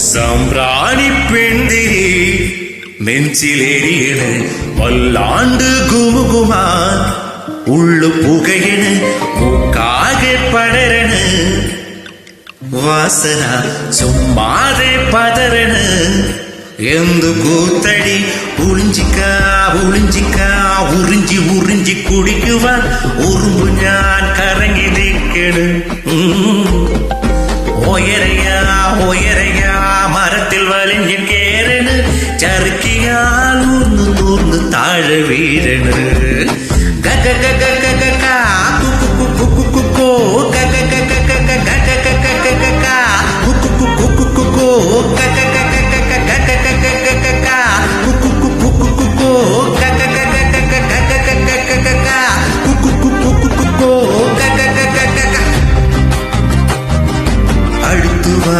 സാമ്പ്രാണി പെൺതിരി നെഞ്ചിലേറിയണ് വല്ലാണ്ട് ഗുമുകുമാൻ ഉള്ളു പുകയണ് മൂക്കാകെ പടരണ വാസന ചുമ്മാതെ പതറണ് എന്തു കൂത്തടി ഉളിഞ്ചിക്ക ഉറിഞ്ചി ഉറിഞ്ചി കുടിക്കുവാൻ ഉറുമ്പു ഞാൻ കറങ്ങി നിൽക്കണ് ഒയരയാ മരത്തിൽ വലിഞ്ഞു കേറണ് ചറുക്കിയാൽ നൂർന്ന് താഴെ വീഴണ് ഗഗ ഗഗ ഗഗ കാ കുക്കുക്കുക്കുക്കോ ഗഗ ഗഗ ഗഗ ഗഗ ഗഗ ഗഗ കാ കുക്കുക്കുക്കുക്കുക്കോ ഗഗ ഗഗ ഗഗ ഗഗ ഗഗ ഗഗ കാ കുക്കുക്കുക്കുക്കുക്കോ ഗഗ ഗഗ ഗഗ ഗഗ ഗഗ ഗഗ കാ കുക്കുക്കുക്കുക്കുക്കോ ഗഗ ഗഗ ഗഗ അടുത്തുവാ